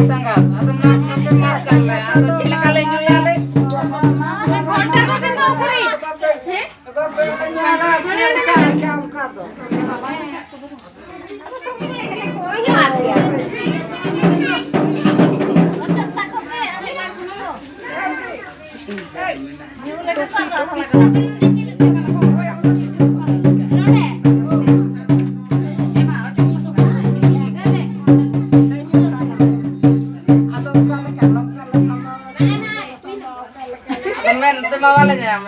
Sangat, atau mas ngapain makan lah, atau cilak kalian juga deh. Temen tema walanya